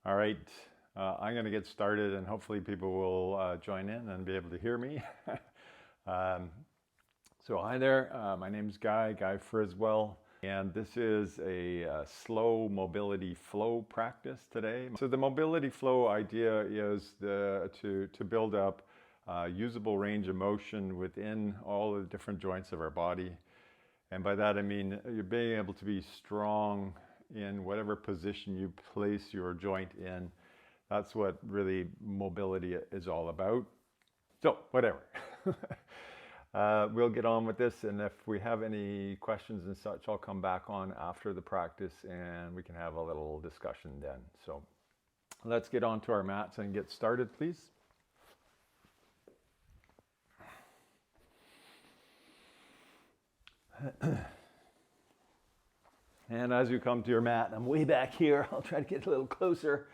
All right, I'm going to get started and hopefully people will join in and be able to hear me. So hi there, my name's Guy Friswell, and this is a slow mobility flow practice today. So the mobility flow idea is to build up usable range of motion within all the different joints of our body. And by that I mean you're being able to be strong in whatever position you place your joint in. That's what really mobility is all about. So whatever. We'll get on with this, and if we have any questions and such, I'll come back on after the practice and we can have a little discussion then. So let's get on to our mats and get started, please. And as you come to your mat, I'm way back here, I'll try to get a little closer.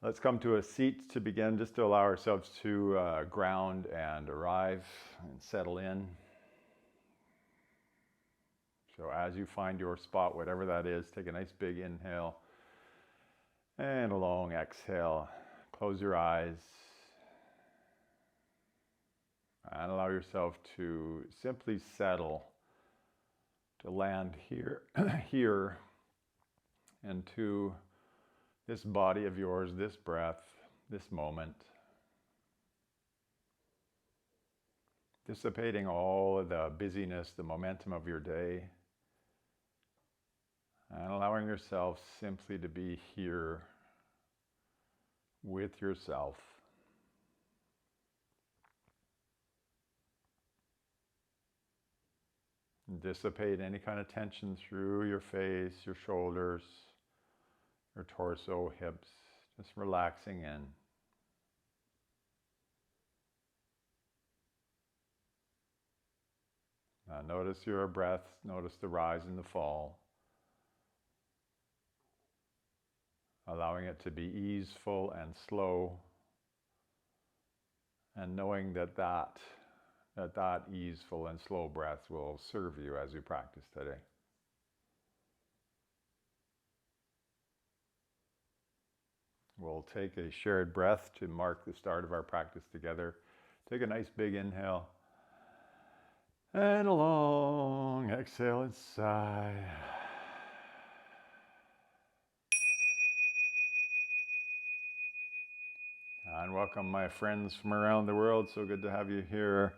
Let's come to a seat to begin, just to allow ourselves to ground and arrive and settle in. So as you find your spot, whatever that is, take a nice big inhale and a long exhale. Close your eyes and allow yourself to simply settle, to land here, here, into this body of yours, this breath, this moment. Dissipating all of the busyness, the momentum of your day, and allowing yourself simply to be here with yourself. Dissipate any kind of tension through your face, your shoulders, your torso, hips, just relaxing in. Now notice your breath, notice the rise and the fall. Allowing it to be easeful and slow, and knowing that easeful and slow breath will serve you as you practice today. We'll take a shared breath to mark the start of our practice together. Take a nice big inhale and a long exhale and sigh. And welcome my friends from around the world. So good to have you here.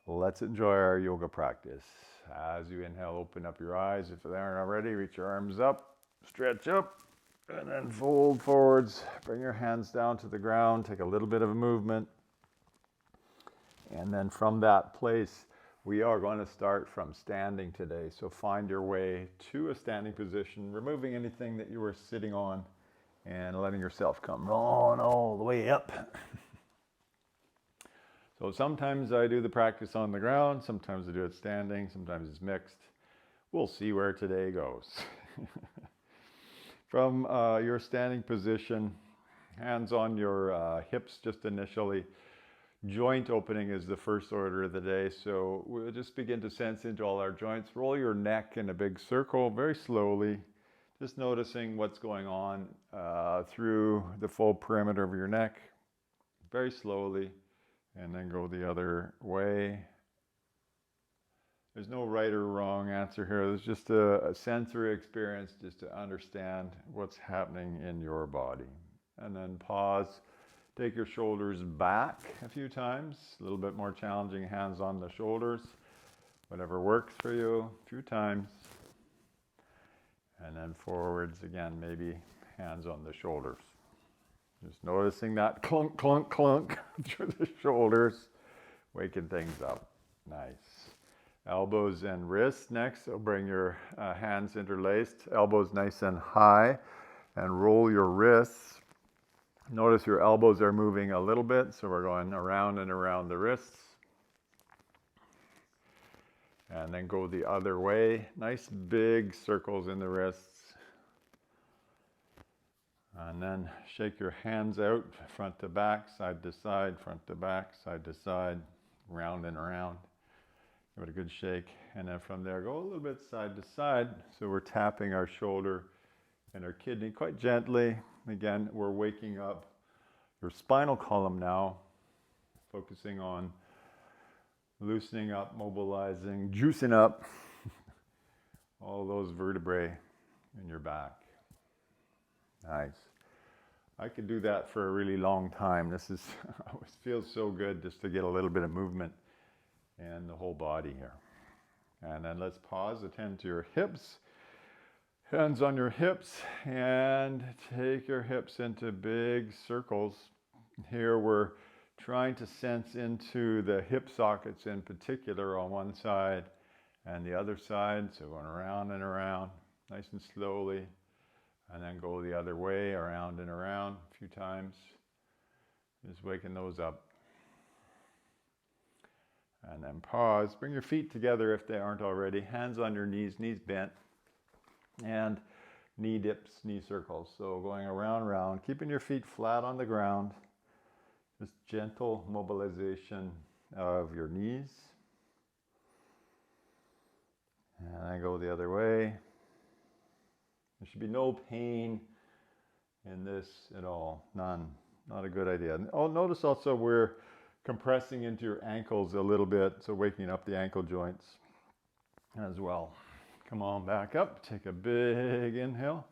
Let's enjoy our yoga practice. As you inhale, open up your eyes. If they aren't already, reach your arms up, stretch up, and then fold forwards. Bring your hands down to the ground. Take a little bit of a movement. And then from that place, we are going to start from standing today. So find your way to a standing position, removing anything that you were sitting on and letting yourself come on all the way up. So sometimes I do the practice on the ground, sometimes I do it standing, sometimes it's mixed. We'll see where today goes. From your standing position, hands on your hips just initially. Joint opening is the first order of the day, so we'll just begin to sense into all our joints. Roll your neck in a big circle very slowly, just noticing what's going on through the full perimeter of your neck, very slowly, and then go the other way. There's no right or wrong answer here. There's just a sensory experience just to understand what's happening in your body. And then pause. Take your shoulders back a few times. A little bit more challenging, hands on the shoulders. Whatever works for you, a few times. And then forwards again, maybe hands on the shoulders. Just noticing that clunk, clunk, clunk through the shoulders, waking things up. Nice. Elbows and wrists next. So bring your hands interlaced, elbows nice and high, and roll your wrists. Notice your elbows are moving a little bit, so we're going around and around the wrists. And then go the other way. Nice big circles in the wrists. And then shake your hands out, front to back, side to side, front to back, side to side, round and around. Give it a good shake. And then from there, go a little bit side to side. So we're tapping our shoulder and our kidney quite gently. Again, we're waking up your spinal column now, focusing on loosening up, mobilizing, juicing up all those vertebrae in your back. Nice. I could do that for a really long time. This is always feels so good just to get a little bit of movement in the whole body here. And then let's pause, attend to your hips. Hands on your hips and take your hips into big circles. Here we're trying to sense into the hip sockets in particular on one side and the other side. So going around and around, nice and slowly. And then go the other way, around and around a few times. Just waking those up. And then pause. Bring your feet together if they aren't already. Hands on your knees, knees bent. And knee dips, knee circles. So going around, keeping your feet flat on the ground. Just gentle mobilization of your knees. And then go the other way. There should be no pain in this at all. None. Not a good idea. Oh, notice also we're compressing into your ankles a little bit, so waking up the ankle joints as well. Come on back up. Take a big inhale.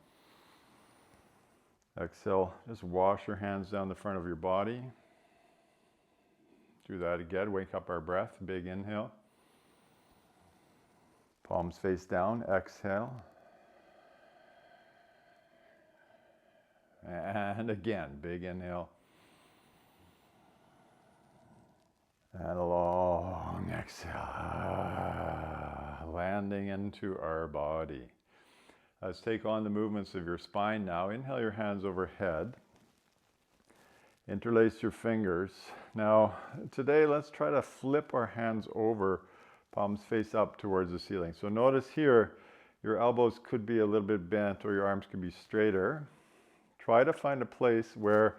Exhale. Just wash your hands down the front of your body. Do that again. Wake up our breath. Big inhale. Palms face down. Exhale. And again, big inhale. And a long exhale. Landing into our body. Let's take on the movements of your spine now. Inhale your hands overhead. Interlace your fingers. Now, today let's try to flip our hands over, palms face up towards the ceiling. So notice here, your elbows could be a little bit bent or your arms could be straighter. Try to find a place where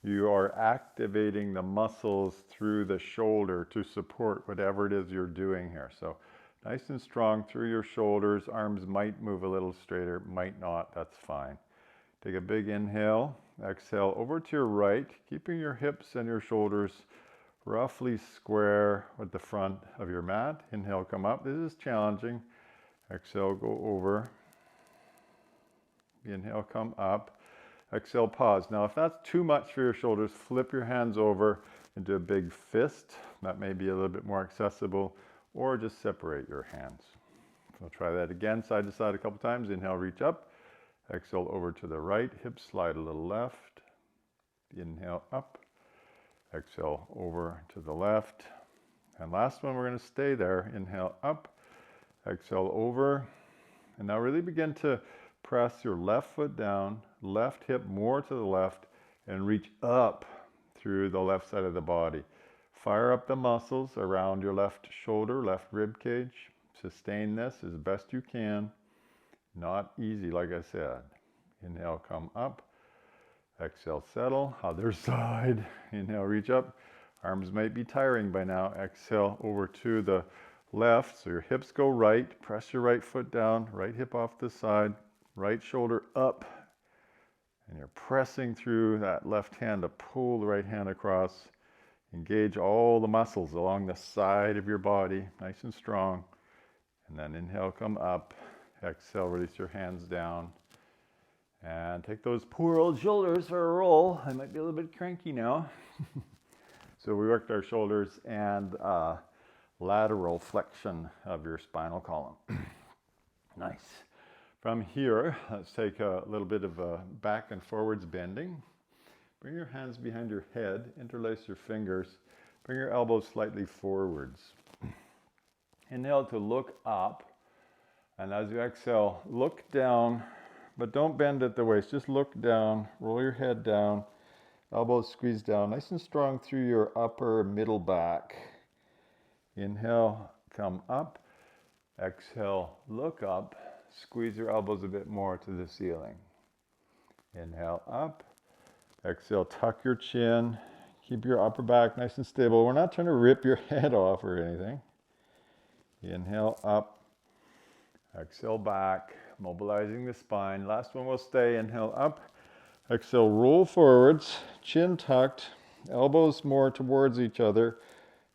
you are activating the muscles through the shoulder to support whatever it is you're doing here. So nice and strong through your shoulders. Arms might move a little straighter, might not, that's fine. Take a big inhale. Exhale over to your right, keeping your hips and your shoulders roughly square with the front of your mat. Inhale, come up. This is challenging. Exhale, go over. Inhale, come up. Exhale, pause. Now, if that's too much for your shoulders, flip your hands over into a big fist. That may be a little bit more accessible, or just separate your hands. So try that again, side to side a couple times. Inhale, reach up. Exhale, over to the right. Hips slide a little left. Inhale, up. Exhale, over to the left. And last one, we're going to stay there. Inhale, up. Exhale, over. And now really begin to press your left foot down, left hip more to the left, and reach up through the left side of the body. Fire up the muscles around your left shoulder, left rib cage. Sustain this as best you can. Not easy, like I said. Inhale, come up. Exhale, settle. Other side. Inhale, reach up. Arms might be tiring by now. Exhale, over to the left. So your hips go right. Press your right foot down. Right hip off the side. Right shoulder up. And you're pressing through that left hand to pull the right hand across. Engage all the muscles along the side of your body. Nice and strong. And then inhale, come up. Exhale, release your hands down. And take those poor old shoulders for a roll. I might be a little bit cranky now. So we worked our shoulders and lateral flexion of your spinal column. Nice. From here, let's take a little bit of a back and forwards bending. Bring your hands behind your head. Interlace your fingers. Bring your elbows slightly forwards. Inhale to look up. And as you exhale, look down, but don't bend at the waist. Just look down, roll your head down, elbows squeeze down, nice and strong through your upper middle back. Inhale, come up. Exhale, look up. Squeeze your elbows a bit more to the ceiling. Inhale, up. Exhale, tuck your chin. Keep your upper back nice and stable. We're not trying to rip your head off or anything. Inhale up, exhale back, mobilizing the spine. Last one will stay. Inhale up, exhale, roll forwards, chin tucked, elbows more towards each other.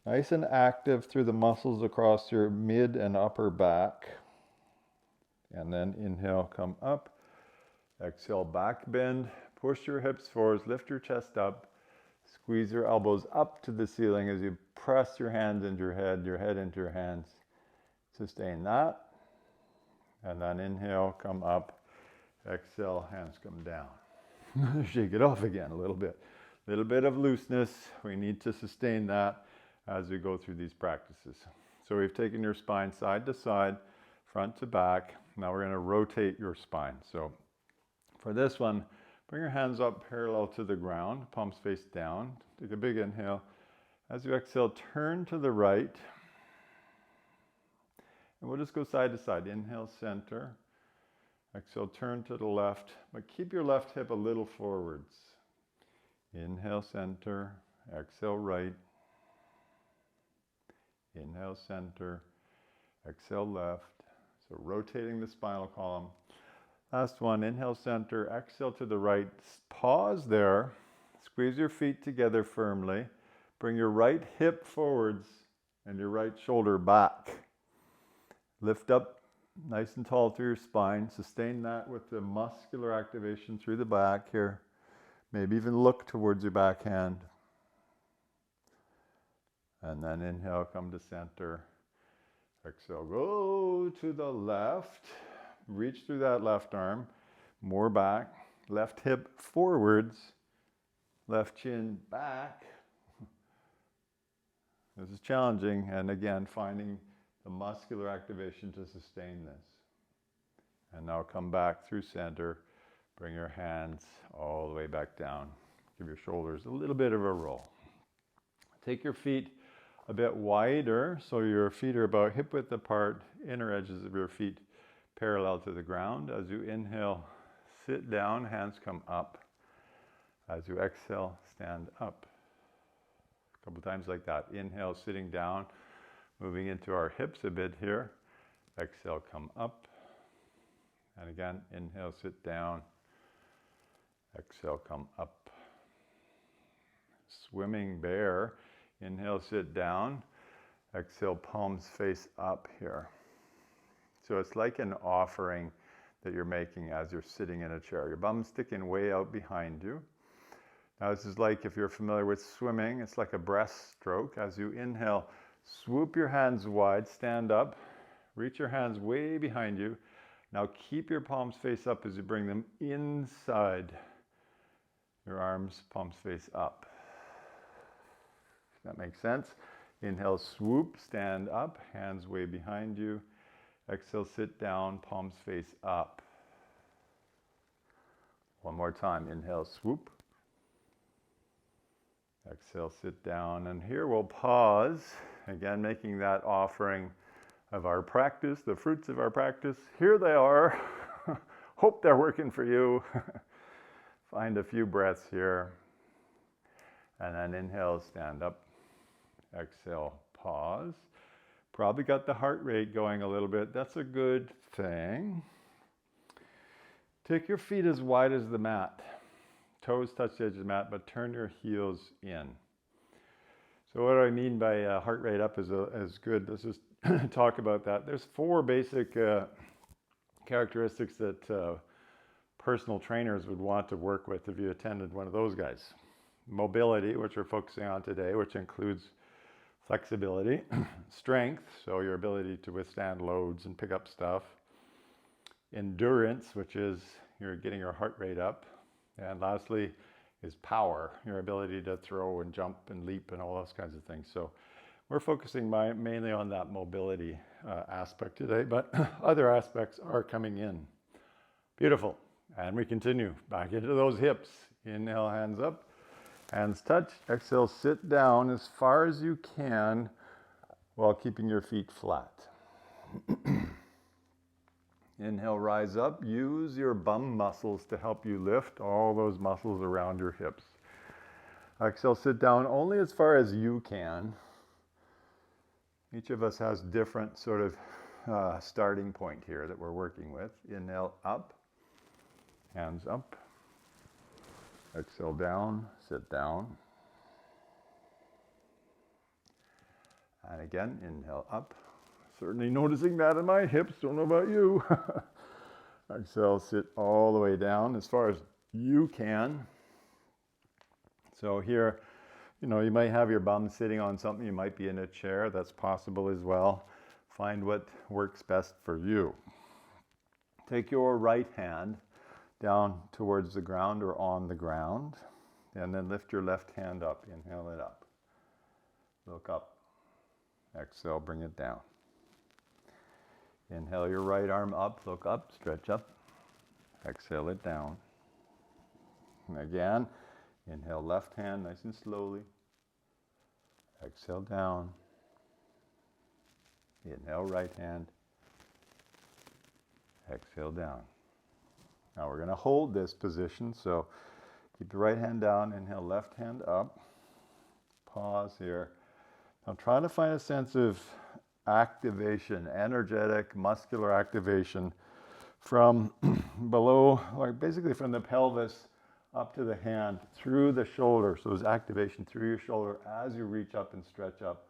Nice and active through the muscles across your mid and upper back. And then inhale, come up. Exhale, back bend. Push your hips forwards, lift your chest up. Squeeze your elbows up to the ceiling as you press your hands into your head into your hands. Sustain that. And then inhale, come up. Exhale, hands come down. Shake it off again a little bit. Little bit of looseness. We need to sustain that as we go through these practices. So we've taken your spine side to side, front to back. Now we're going to rotate your spine. So for this one, bring your hands up parallel to the ground, palms face down. Take a big inhale. As you exhale, turn to the right. And we'll just go side to side. Inhale, center. Exhale, turn to the left, but keep your left hip a little forwards. Inhale, center. Exhale, right. Inhale, center. Exhale, left. So rotating the spinal column. Last one, inhale, center. Exhale to the right. Pause there. Squeeze your feet together firmly. Bring your right hip forwards and your right shoulder back. Lift up nice and tall through your spine. Sustain that with the muscular activation through the back here. Maybe even look towards your back hand. And then inhale, come to center. Exhale, go to the left. Reach through that left arm. More back. Left hip forwards. Left chin back. This is challenging. And again, finding the muscular activation to sustain this. And now come back through center. Bring your hands all the way back down. Give your shoulders a little bit of a roll. Take your feet a bit wider, so your feet are about hip width apart, inner edges of your feet parallel to the ground. As you inhale, sit down, hands come up. As you exhale, stand up. A couple times like that. Inhale, sitting down, moving into our hips a bit here. Exhale, come up. And again, inhale, sit down. Exhale, come up. Swimming bear. Inhale, sit down. Exhale, palms face up here. So it's like an offering that you're making as you're sitting in a chair. Your bum's sticking way out behind you. Now this is like, if you're familiar with swimming, it's like a breaststroke. As you inhale, swoop your hands wide, stand up, reach your hands way behind you. Now keep your palms face up as you bring them inside your arms, palms face up. That makes sense. Inhale, swoop, stand up, hands way behind you. Exhale, sit down, palms face up. One more time. Inhale, swoop. Exhale, sit down. And here we'll pause. Again, making that offering of our practice, the fruits of our practice. Here they are. Hope they're working for you. Find a few breaths here. And then inhale, stand up. Exhale, pause. Probably got the heart rate going a little bit. That's a good thing. Take your feet as wide as the mat. Toes touch the edge of the mat, but turn your heels in. So what do I mean by heart rate up is good? Let's just talk about that. There's 4 basic characteristics that personal trainers would want to work with if you attended one of those guys. Mobility, which we're focusing on today, which includes flexibility, strength, so your ability to withstand loads and pick up stuff, endurance, which is you're getting your heart rate up, and lastly is power, your ability to throw and jump and leap and all those kinds of things. So we're focusing mainly on that mobility aspect today, but other aspects are coming in. Beautiful. And we continue back into those hips. Inhale, hands up. Hands touch. Exhale, sit down as far as you can while keeping your feet flat. Inhale, rise up. Use your bum muscles to help you lift all those muscles around your hips. Exhale, sit down only as far as you can. Each of us has different sort of starting point here that we're working with. Inhale up, hands up. Exhale down, sit down. And again, inhale up. Certainly noticing that in my hips, don't know about you. Exhale, sit all the way down as far as you can. So here, you know, you might have your bum sitting on something, you might be in a chair, that's possible as well. Find what works best for you. Take your right hand down towards the ground or on the ground, and then lift your left hand up. Inhale it up. Look up. Exhale, bring it down. Inhale your right arm up, look up, stretch up. Exhale it down. And again, inhale left hand nice and slowly. Exhale down. Inhale right hand. Exhale down. Now we're going to hold this position, so keep the right hand down, inhale left hand up. Pause here. Now try to find a sense of activation, energetic, muscular activation from below, like basically from the pelvis up to the hand, through the shoulder. So there's activation through your shoulder as you reach up and stretch up.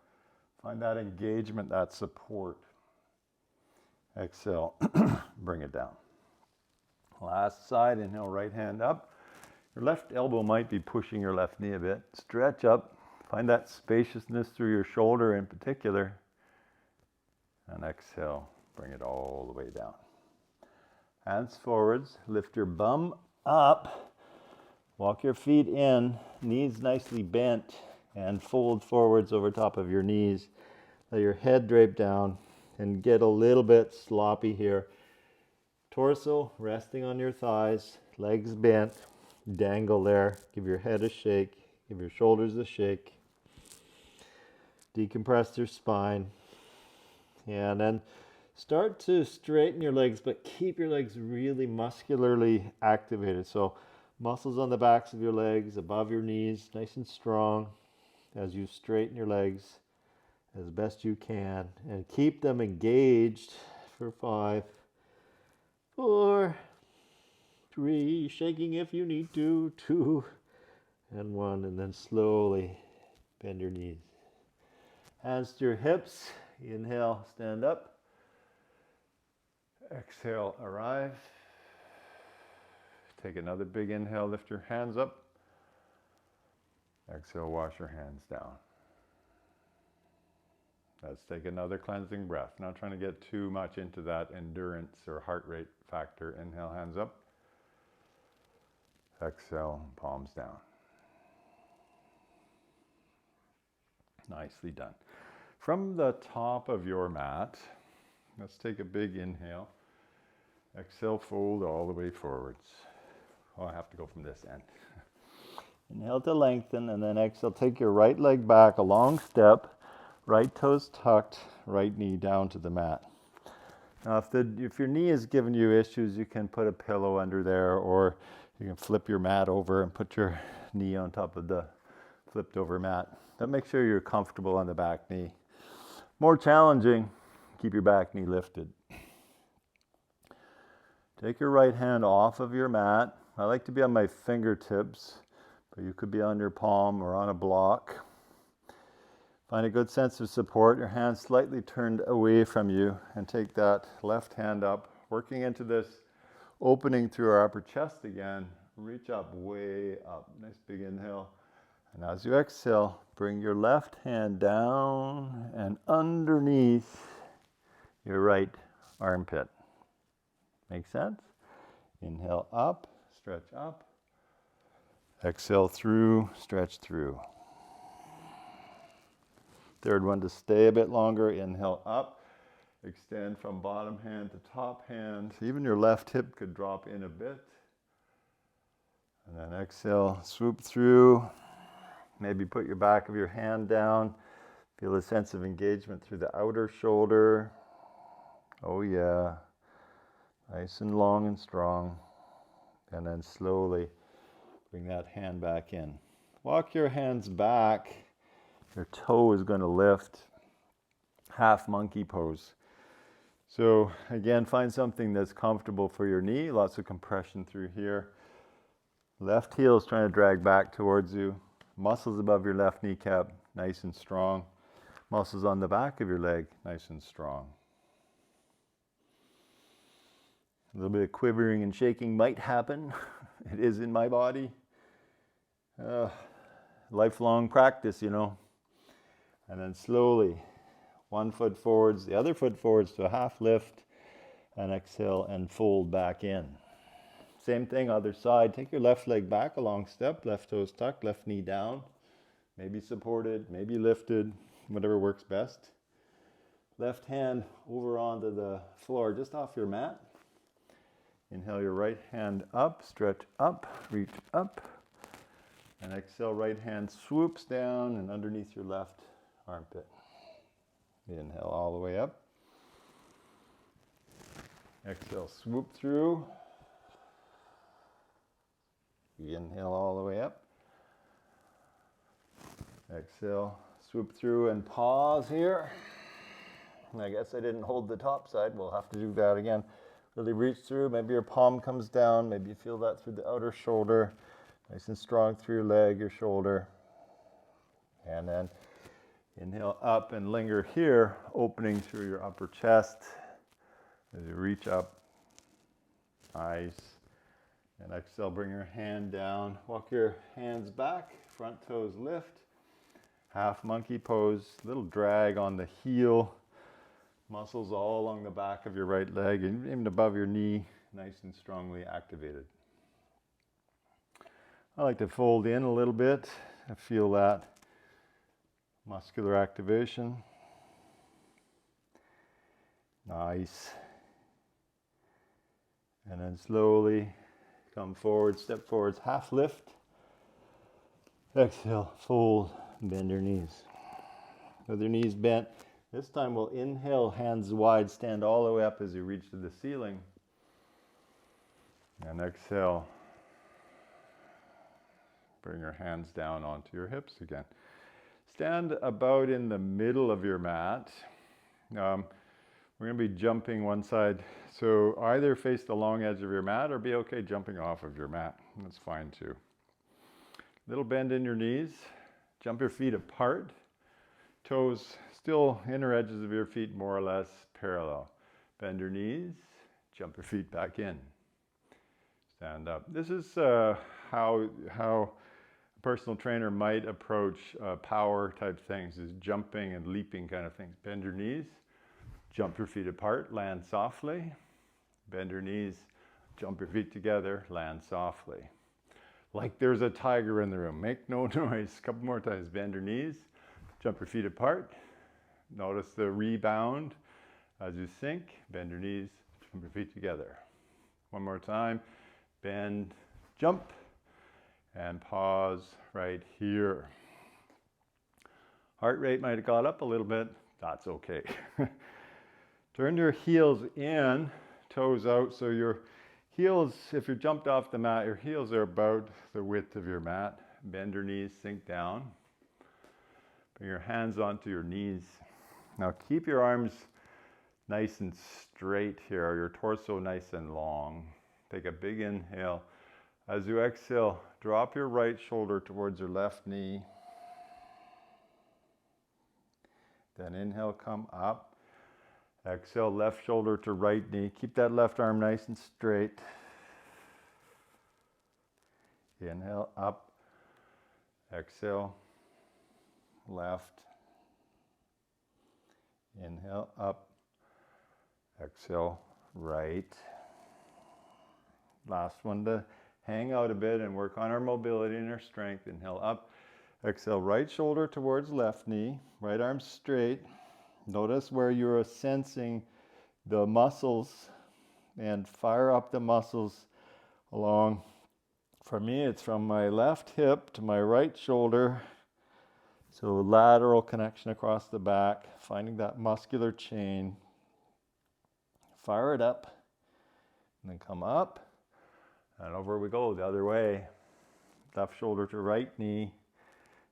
Find that engagement, that support. Exhale, bring it down. Last side, inhale, right hand up. Your left elbow might be pushing your left knee a bit. Stretch up. Find that spaciousness through your shoulder in particular. And exhale, bring it all the way down. Hands forwards, lift your bum up. Walk your feet in, knees nicely bent, and fold forwards over top of your knees. Let your head drape down and get a little bit sloppy here. Torso resting on your thighs, legs bent, dangle there. Give your head a shake, give your shoulders a shake. Decompress your spine. And then start to straighten your legs, but keep your legs really muscularly activated. So muscles on the backs of your legs, above your knees, nice and strong as you straighten your legs as best you can. And keep them engaged for 5, 4, 3, shaking if you need to, 2, and 1. And then slowly bend your knees. Hands to your hips. Inhale, stand up. Exhale, arrive. Take another big inhale, lift your hands up. Exhale, wash your hands down. Let's take another cleansing breath. Not trying to get too much into that endurance or heart rate factor. Inhale, hands up. Exhale, palms down. Nicely done. From the top of your mat, let's take a big inhale. Exhale, fold all the way forwards. Oh, I have to go from this end. Inhale to lengthen, and then exhale, take your right leg back, a long step, right toes tucked, right knee down to the mat. Now, if your knee is giving you issues, you can put a pillow under there, or you can flip your mat over and put your knee on top of the flipped over mat. But make sure you're comfortable on the back knee. More challenging, keep your back knee lifted. Take your right hand off of your mat. I like to be on my fingertips, but you could be on your palm or on a block. Find a good sense of support. Your hand slightly turned away from you, and take that left hand up, working into this opening through our upper chest again. Reach up, way up. Nice big inhale. And as you exhale, bring your left hand down and underneath your right armpit. Make sense? Inhale up, stretch up. Exhale through, stretch through. Third one to stay a bit longer. Inhale up, extend from bottom hand to top hand. Even your left hip could drop in a bit. And then exhale, swoop through. Maybe put your back of your hand down. Feel a sense of engagement through the outer shoulder. Oh yeah. Nice and long and strong. And then slowly bring that hand back in. Walk your hands back. Your toe is going to lift. half monkey pose. So again, find something that's comfortable for your knee, lots of compression through here. Left heel is trying to drag back towards you. Muscles above your left kneecap, nice and strong. Muscles on the back of your leg, nice and strong. A little bit of quivering and shaking might happen. It is in my body. Lifelong practice, you know. And then slowly, one foot forwards, the other foot forwards to a half lift, and exhale and fold back in. Same thing, other side. Take your left leg back a long step, left toes tucked, left knee down. Maybe supported, maybe lifted, whatever works best. Left hand over onto the floor, just off your mat. Inhale your right hand up, stretch up, reach up. And exhale, right hand swoops down and underneath your left armpit. Inhale all the way up. Exhale, swoop through. Inhale all the way up. Exhale, swoop through and pause here. I guess I didn't hold the top side. We'll have to do that again. Really reach through. Maybe your palm comes down. Maybe you feel that through the outer shoulder. Nice and strong through your leg, your shoulder. And then inhale up and linger here, opening through your upper chest as you reach up. Nice. And exhale, bring your hand down. Walk your hands back, front toes lift. Half monkey pose, little drag on the heel. Muscles all along the back of your right leg and even above your knee, nice and strongly activated. I like to fold in a little bit. I feel that muscular activation. Nice. And then slowly come forward, step forwards, half lift. Exhale, fold, bend your knees. With your knees bent, this time we'll inhale, hands wide, stand all the way up as you reach to the ceiling. And exhale. Bring your hands down onto your hips again. Stand about in the middle of your mat. We're going to be jumping one side. So either face the long edge of your mat or be okay jumping off of your mat. That's fine too. Little bend in your knees. Jump your feet apart. Toes still inner edges of your feet more or less parallel. Bend your knees. Jump your feet back in. Stand up. This is how a personal trainer might approach power type things, is jumping and leaping kind of things. Bend your knees, jump your feet apart, land softly. Bend your knees, jump your feet together, land softly. Like there's a tiger in the room. Make no noise. A couple more times. Bend your knees, jump your feet apart. Notice the rebound as you sink. Bend your knees, jump your feet together. One more time. Bend, jump, and pause right here. Heart rate might have got up a little bit. That's okay. Turn your heels in, toes out. So your heels, if you jumped off the mat, your heels are about the width of your mat. Bend your knees, sink down. Bring your hands onto your knees. Now keep your arms nice and straight here, your torso nice and long. Take a big inhale. As you exhale, drop your right shoulder towards your left knee. Then inhale, come up. Exhale, left shoulder to right knee. Keep that left arm nice and straight. Inhale, up. Exhale, left. Inhale, up. Exhale, right. Last one to hang out a bit and work on our mobility and our strength. Inhale, up. Exhale, right shoulder towards left knee. Right arm straight. Notice where you're sensing the muscles and fire up the muscles along. For me, it's from my left hip to my right shoulder. So lateral connection across the back, finding that muscular chain. Fire it up, and then come up, and over we go the other way. Left shoulder to right knee.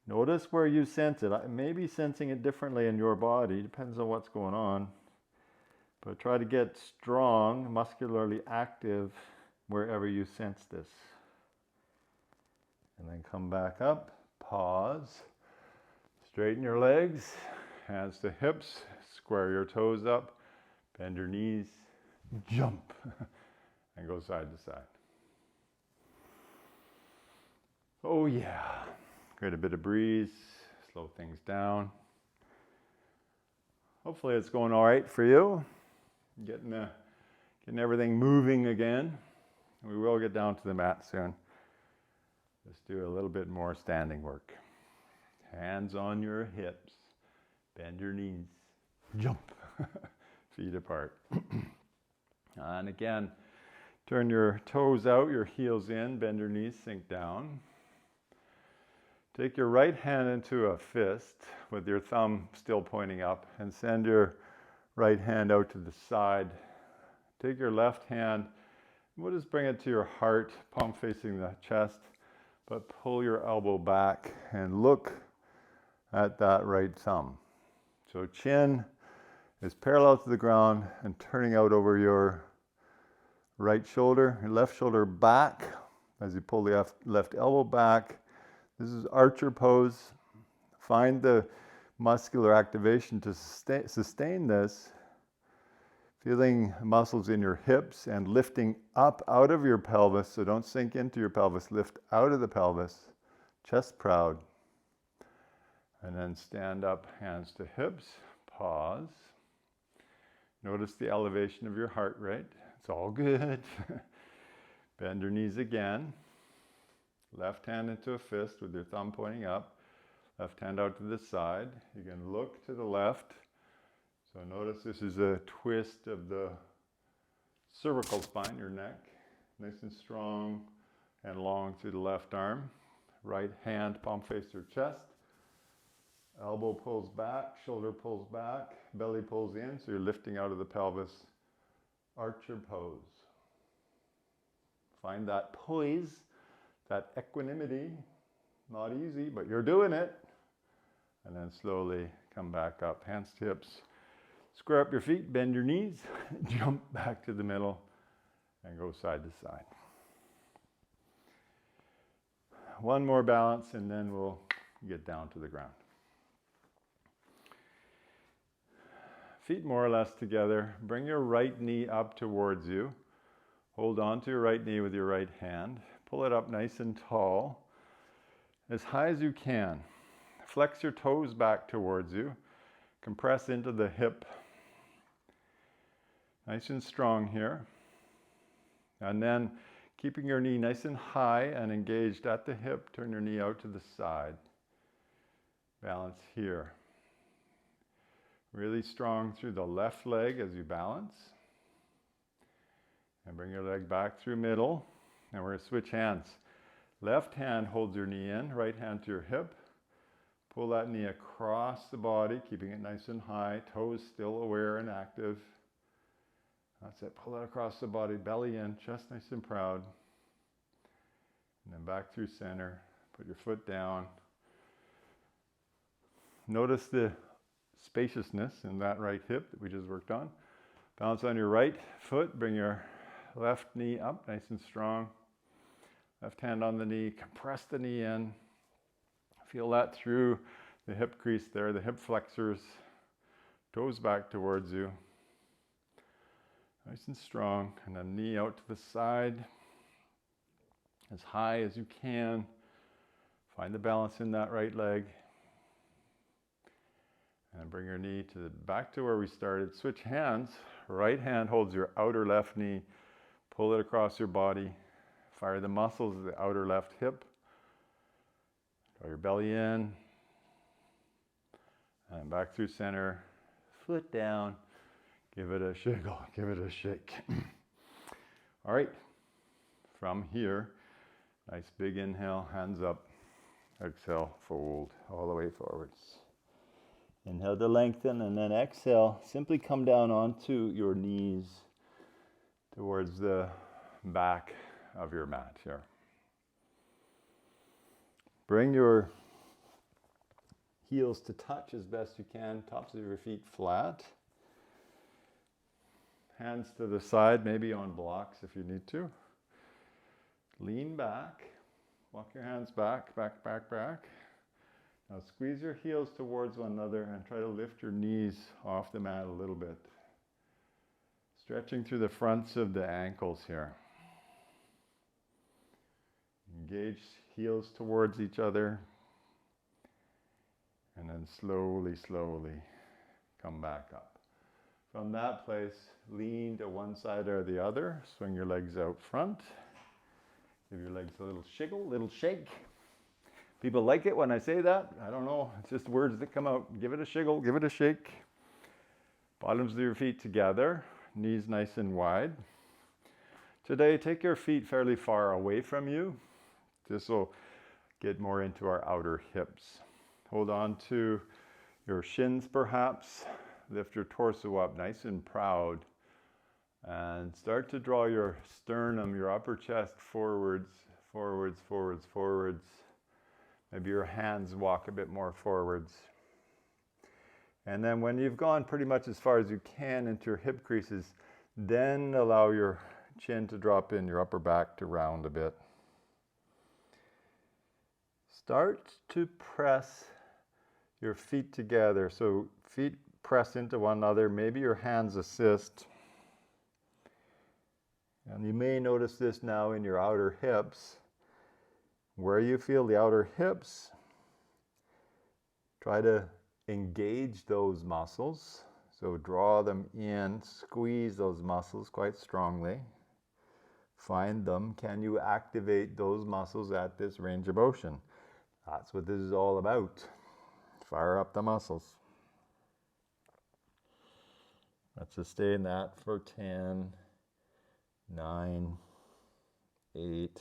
Notice where you sense it. I may be sensing it differently in your body, depends on what's going on. But try to get strong, muscularly active wherever you sense this. And then come back up, pause, straighten your legs, hands to hips, square your toes up, bend your knees, jump, and go side to side. Oh yeah, get a bit of breeze, slow things down. Hopefully it's going all right for you. Getting everything moving again. We will get down to the mat soon. Let's do a little bit more standing work. Hands on your hips, bend your knees, jump, feet apart. And again, turn your toes out, your heels in, bend your knees, sink down. Take your right hand into a fist with your thumb still pointing up and send your right hand out to the side. Take your left hand, we'll just bring it to your heart, palm facing the chest, but pull your elbow back and look at that right thumb. So chin is parallel to the ground and turning out over your right shoulder, your left shoulder back as you pull the left elbow back. This is archer pose. Find the muscular activation to sustain this, feeling muscles in your hips and lifting up out of your pelvis, so don't sink into your pelvis, lift out of the pelvis, chest proud. And then stand up, hands to hips, pause. Notice the elevation of your heart rate, it's all good. Bend your knees again, left hand into a fist with your thumb pointing up. Left hand out to the side. You can look to the left. So notice this is a twist of the cervical spine, your neck. Nice and strong and long through the left arm. Right hand, palm face your chest. Elbow pulls back, shoulder pulls back, belly pulls in, so you're lifting out of the pelvis. Archer pose. Find that poise, that equanimity. Not easy, but you're doing it. And then slowly come back up, hands to hips. Square up your feet, bend your knees, jump back to the middle, and go side to side. One more balance, and then we'll get down to the ground. Feet more or less together. Bring your right knee up towards you. Hold on to your right knee with your right hand. Pull it up nice and tall, as high as you can. Flex your toes back towards you. Compress into the hip. Nice and strong here. And then keeping your knee nice and high and engaged at the hip, turn your knee out to the side. Balance here. Really strong through the left leg as you balance. And bring your leg back through middle. And we're going to switch hands. Left hand holds your knee in, right hand to your hip. Pull that knee across the body, keeping it nice and high, toes still aware and active. That's it, pull it across the body, belly in, chest nice and proud. And then back through center, put your foot down. Notice the spaciousness in that right hip that we just worked on. Balance on your right foot, bring your left knee up, nice and strong. Left hand on the knee, compress the knee in. Feel that through the hip crease there, the hip flexors, toes back towards you. Nice and strong, and then knee out to the side, as high as you can. Find the balance in that right leg. And bring your knee back to where we started. Switch hands. Right hand holds your outer left knee. Pull it across your body. Fire the muscles of the outer left hip. Draw your belly in. And back through center. Foot down. Give it a shiggle. Give it a shake. All right. From here, nice big inhale, hands up. Exhale, fold all the way forwards. Inhale to lengthen, and then exhale. Simply come down onto your knees towards the back of your mat here. Bring your heels to touch as best you can, tops of your feet flat. Hands to the side, maybe on blocks if you need to. Lean back, walk your hands back, back, back, back. Now squeeze your heels towards one another and try to lift your knees off the mat a little bit. Stretching through the fronts of the ankles here. Engage heels towards each other. And then slowly, slowly come back up. From that place, lean to one side or the other. Swing your legs out front. Give your legs a little shiggle, little shake. People like it when I say that. I don't know. It's just words that come out. Give it a shiggle, give it a shake. Bottoms of your feet together. Knees nice and wide. Today, take your feet fairly far away from you. This will get more into our outer hips. Hold on to your shins perhaps. Lift your torso up nice and proud. And start to draw your sternum, your upper chest forwards, forwards, forwards, forwards. Maybe your hands walk a bit more forwards. And then when you've gone pretty much as far as you can into your hip creases, then allow your chin to drop in, your upper back to round a bit. Start to press your feet together. So feet press into one another. Maybe your hands assist. And you may notice this now in your outer hips. Where you feel the outer hips, try to engage those muscles. So draw them in, squeeze those muscles quite strongly. Find them. Can you activate those muscles at this range of motion? That's what this is all about. Fire up the muscles. Let's sustain that for 10, 9, 8,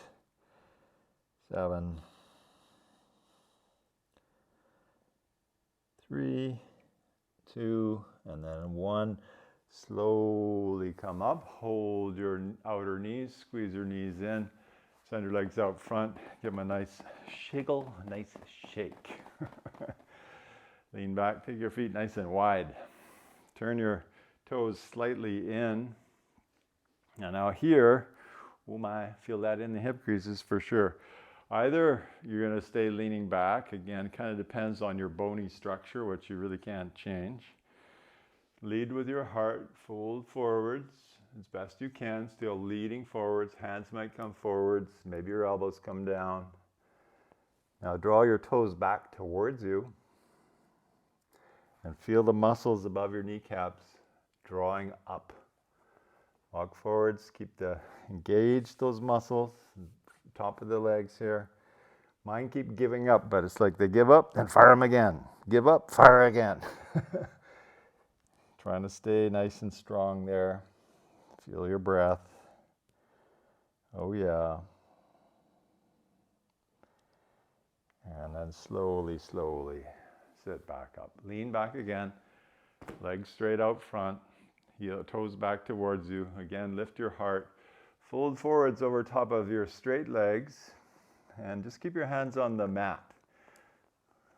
7, 3, 2, and then 1. Slowly come up. Hold your outer knees. Squeeze your knees in. Send your legs out front. Give them a nice shiggle, a nice shake. Lean back. Take your feet nice and wide. Turn your toes slightly in. And now here, oh my, feel that in the hip creases for sure. Either you're going to stay leaning back. Again, kind of depends on your bony structure, which you really can't change. Lead with your heart, fold forwards as best you can, still leading forwards. Hands might come forwards, maybe your elbows come down. Now draw your toes back towards you and feel the muscles above your kneecaps drawing up. Walk forwards, engage those muscles, top of the legs here. Mine keep giving up, but it's like they give up and fire them again. Give up, fire again. Trying to stay nice and strong there. Feel your breath. Oh yeah. And then slowly, slowly sit back up. Lean back again. Legs straight out front. Heel, toes back towards you. Again, lift your heart. Fold forwards over top of your straight legs. And just keep your hands on the mat.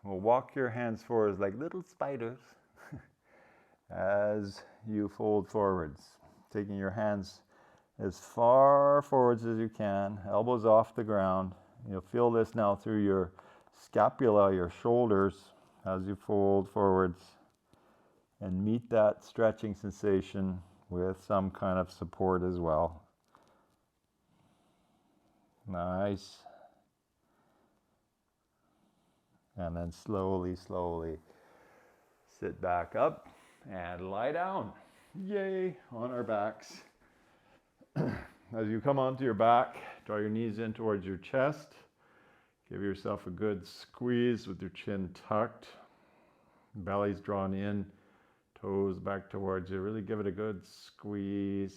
We'll walk your hands forwards like little spiders as you fold forwards. Taking your hands as far forwards as you can, elbows off the ground. You'll feel this now through your scapula, your shoulders, as you fold forwards. And meet that stretching sensation with some kind of support as well. Nice. And then slowly, slowly sit back up and lie down. Yay, on our backs. As you come onto your back, draw your knees in towards your chest. Give yourself a good squeeze with your chin tucked. Belly's drawn in, toes back towards you. Really give it a good squeeze.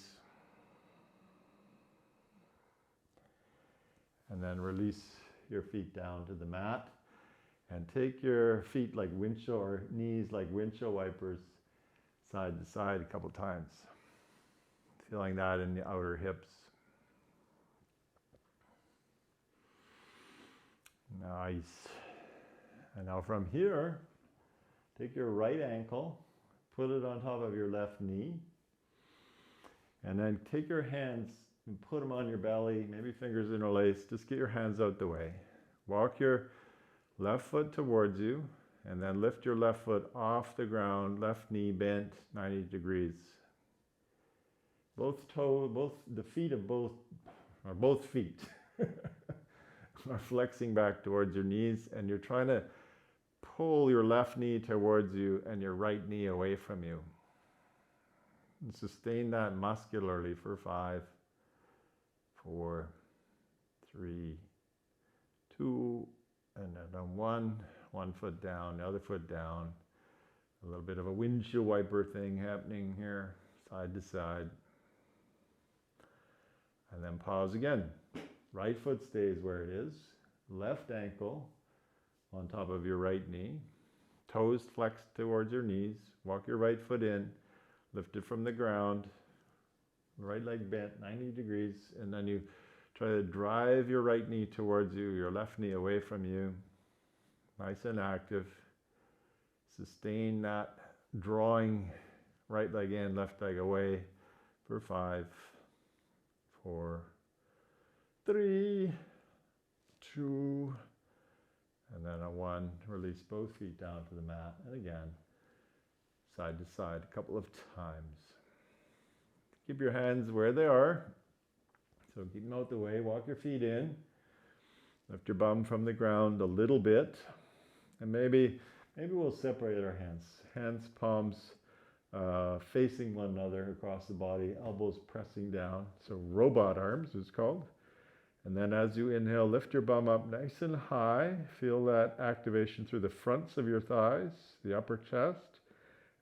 And then release your feet down to the mat. And take your feet like windshield, or knees like windshield wipers, side to side a couple times. Feeling that in the outer hips. Nice. And now from here, Take your right ankle, put it on top of your left knee, and then take your hands and put them on your belly, maybe fingers interlaced. Just get your hands out the way. Walk your left foot towards you, and then lift your left foot off the ground, left knee bent 90 degrees. Both the feet of both feet are flexing back towards your knees, and you're trying to pull your left knee towards you and your right knee away from you. And sustain that muscularly for 5, 4, 3, 2, and then on 1 foot down, the other foot down. A little bit of a windshield wiper thing happening here, side to side. And then pause again. Right foot stays where it is. Left ankle on top of your right knee. Toes flexed towards your knees. Walk your right foot in. Lift it from the ground. Right leg bent 90 degrees. And then you try to drive your right knee towards you, your left knee away from you. Nice and active. Sustain that drawing right leg in, left leg away for 5, 4, 3, 2, and then a 1. Release both feet down to the mat. And again, side to side a couple of times. Keep your hands where they are. So keep them out the way. Walk your feet in. Lift your bum from the ground a little bit. And maybe we'll separate our hands. Hands, palms facing one another across the body. Elbows pressing down. So robot arms is called. And then as you inhale, lift your bum up nice and high. Feel that activation through the fronts of your thighs, the upper chest.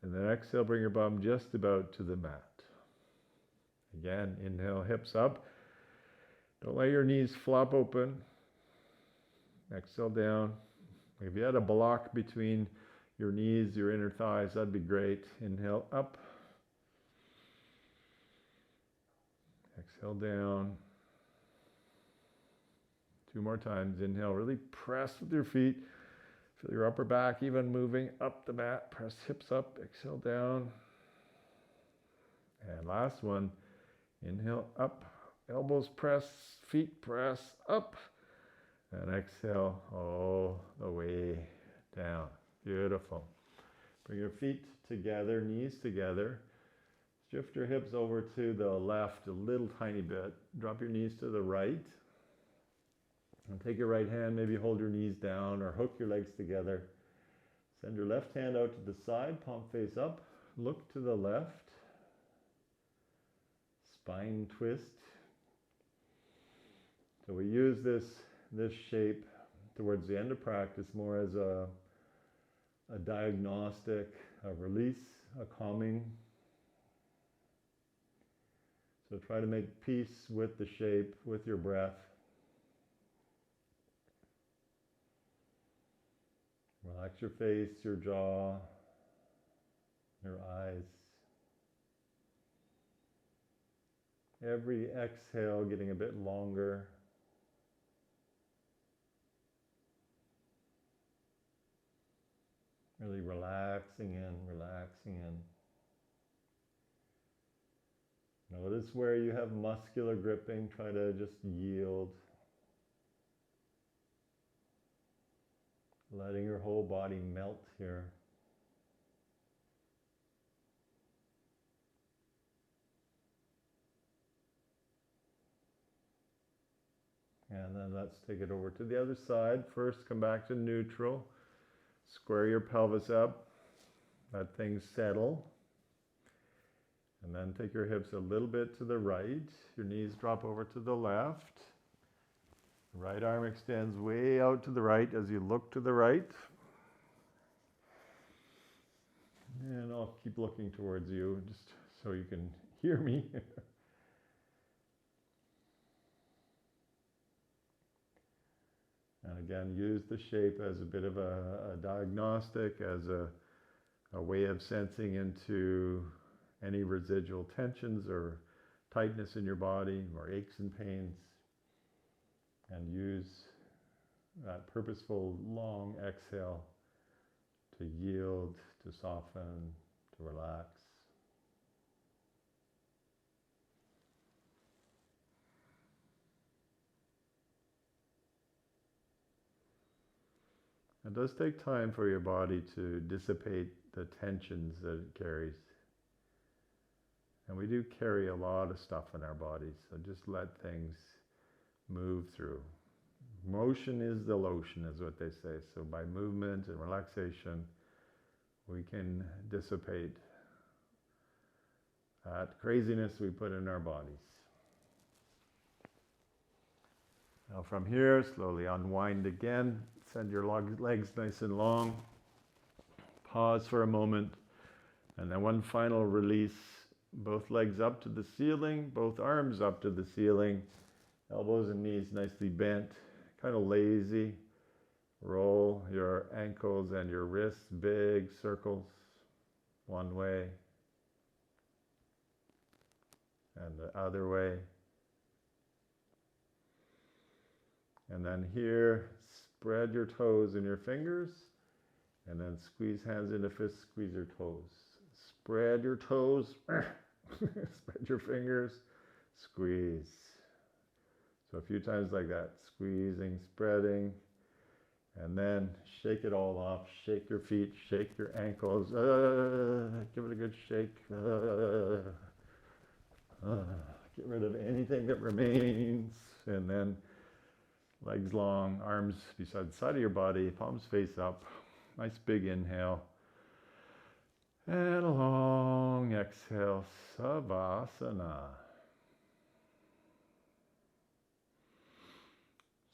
And then exhale, bring your bum just about to the mat. Again, inhale, hips up. Don't let your knees flop open. Exhale down. If you had a block between your knees, your inner thighs, that'd be great. Inhale up. Exhale down. 2 more times. Inhale, really press with your feet. Feel your upper back even moving up the mat. Press hips up. Exhale down. And last one. Inhale up. Elbows press. Feet press up. And exhale all the way down. Beautiful. Bring your feet together, knees together. Shift your hips over to the left a little tiny bit. Drop your knees to the right. And take your right hand, maybe hold your knees down or hook your legs together. Send your left hand out to the side, palm face up. Look to the left. Spine twist. So we use this shape towards the end of practice more as a diagnostic, a release, a calming. So try to make peace with the shape, with your breath. Relax your face, your jaw, your eyes. Every exhale getting a bit longer. Really relaxing in, relaxing in. Notice where you have muscular gripping, try to just yield. Letting your whole body melt here. And then let's take it over to the other side. First, come back to neutral. Square your pelvis up. Let things settle. And then take your hips a little bit to the right. Your knees drop over to the left. Right arm extends way out to the right as you look to the right. And I'll keep looking towards you just so you can hear me. And again, use the shape as a bit of a diagnostic, as a way of sensing into any residual tensions or tightness in your body or aches and pains. And use that purposeful long exhale to yield, to soften, to relax. It does take time for your body to dissipate the tensions that it carries. And we do carry a lot of stuff in our bodies, so just let things move through. Motion is the lotion, is what they say. So by movement and relaxation, we can dissipate that craziness we put in our bodies. Now from here, slowly unwind again. Send your legs nice and long. Pause for a moment. And then one final release. Both legs up to the ceiling, both arms up to the ceiling. Elbows and knees nicely bent, kind of lazy. Roll your ankles and your wrists, big circles, one way and the other way. And then here, spread your toes and your fingers, and then squeeze hands into fists, squeeze your toes. Spread your toes, spread your fingers, squeeze. So a few times like that, squeezing, spreading, and then shake it all off. Shake your feet, shake your ankles. Give it a good shake. Get rid of anything that remains. And then legs long, arms beside the side of your body, palms face up. Nice big inhale. And a long exhale, Savasana.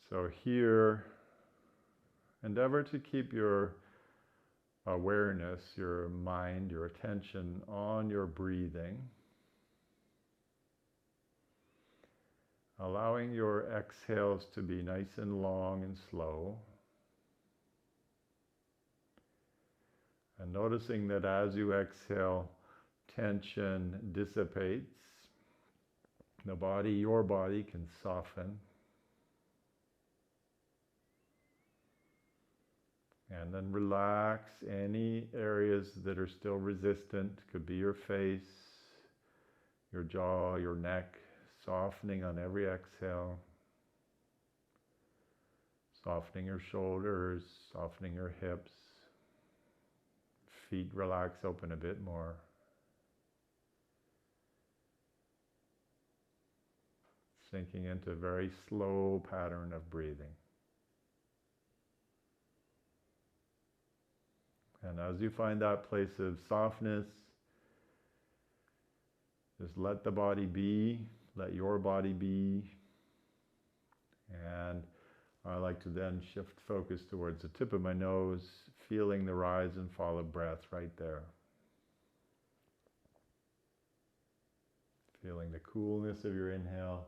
So here, endeavor to keep your awareness, your mind, your attention on your breathing. Allowing your exhales to be nice and long and slow. And noticing that as you exhale, tension dissipates. The body, your body, can soften. And then relax any areas that are still resistant. Could be your face, your jaw, your neck, softening on every exhale. Softening your shoulders, softening your hips. Feet relax, open a bit more. Sinking into a very slow pattern of breathing. And as you find that place of softness, just let the body be, let your body be. And I like to then shift focus towards the tip of my nose, feeling the rise and fall of breath right there. Feeling the coolness of your inhale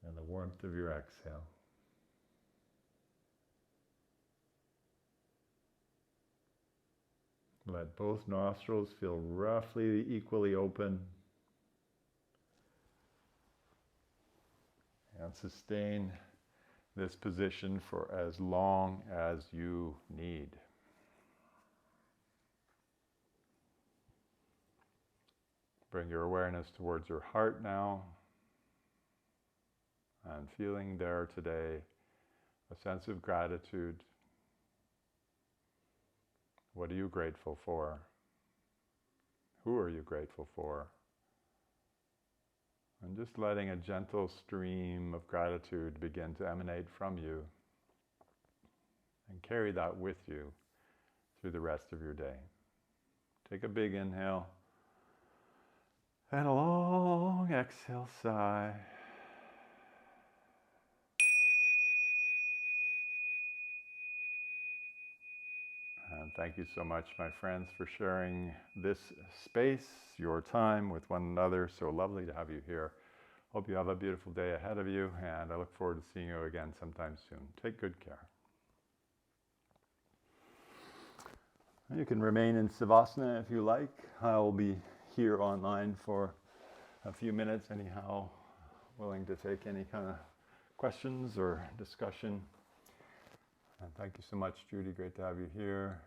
and the warmth of your exhale. Let both nostrils feel roughly equally open. And sustain this position for as long as you need. Bring your awareness towards your heart now. And feeling there today a sense of gratitude. What are you grateful for? Who are you grateful for? And just letting a gentle stream of gratitude begin to emanate from you. And carry that with you through the rest of your day. Take a big inhale. And a long exhale, sigh. And thank you so much, my friends, for sharing this space, your time with one another. So lovely to have you here. Hope you have a beautiful day ahead of you, and I look forward to seeing you again sometime soon. Take good care. You can remain in Savasana if you like. I'll be here online for a few minutes anyhow, willing to take any kind of questions or discussion. And thank you so much, Judy. Great to have you here.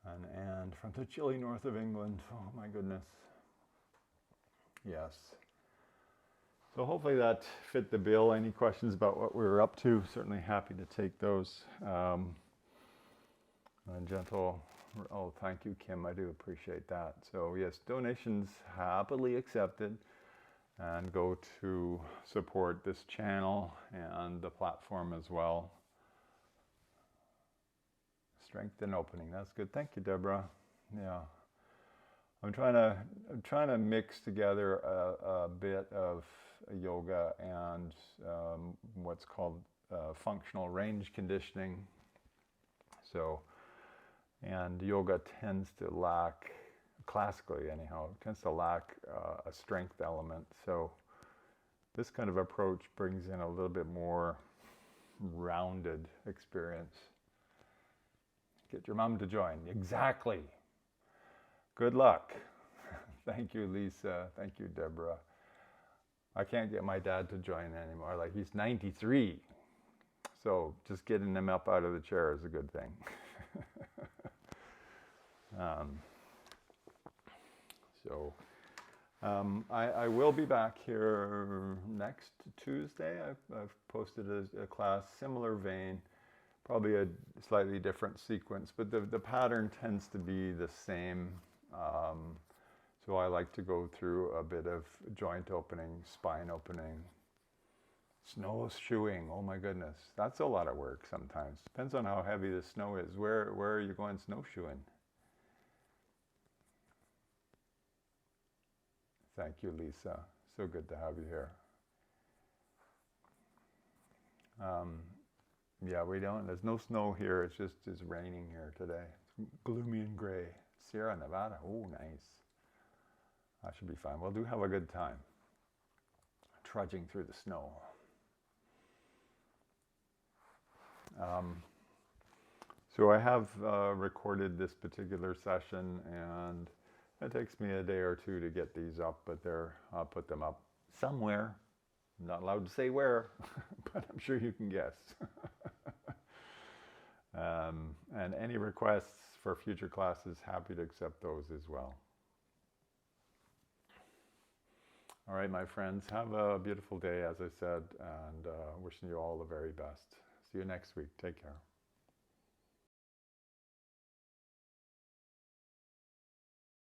And from the chilly north of England. Oh my goodness. Yes. So hopefully that fit the bill. Any questions about what we were up to? Certainly happy to take those. Gentle. Oh, thank you, Kim. I do appreciate that. So yes, donations happily accepted, and go to support this channel and the platform as well. Strength and opening. That's good. Thank you, Deborah. Yeah. I'm trying to mix together a bit of yoga and what's called functional range conditioning. So, and yoga tends to lack, classically anyhow, tends to lack a strength element. So this kind of approach brings in a little bit more rounded experience. Get your mom to join. Exactly. Good luck. Thank you, Lisa. Thank you, Deborah. I can't get my dad to join anymore. Like, he's 93. So just getting him up out of the chair is a good thing. I will be back here next Tuesday. I've posted a class, similar vein, probably a slightly different sequence, but the pattern tends to be the same. So I like to go through a bit of joint opening, spine opening, snowshoeing. Oh my goodness, that's a lot of work sometimes. Depends on how heavy the snow is. Where are you going snowshoeing? Thank you, Lisa. So good to have you here. Yeah, there's no snow here. It's raining here today. It's gloomy and gray. Sierra Nevada. Oh, nice. That should be fun. We'll have a good time trudging through the snow. So I have recorded this particular session, and it takes me a day or two to get these up, but I'll put them up somewhere. I'm not allowed to say where, but I'm sure you can guess. And any requests for future classes, happy to accept those as well. All right, my friends, have a beautiful day, as I said, and wishing you all the very best. See you next week. Take care.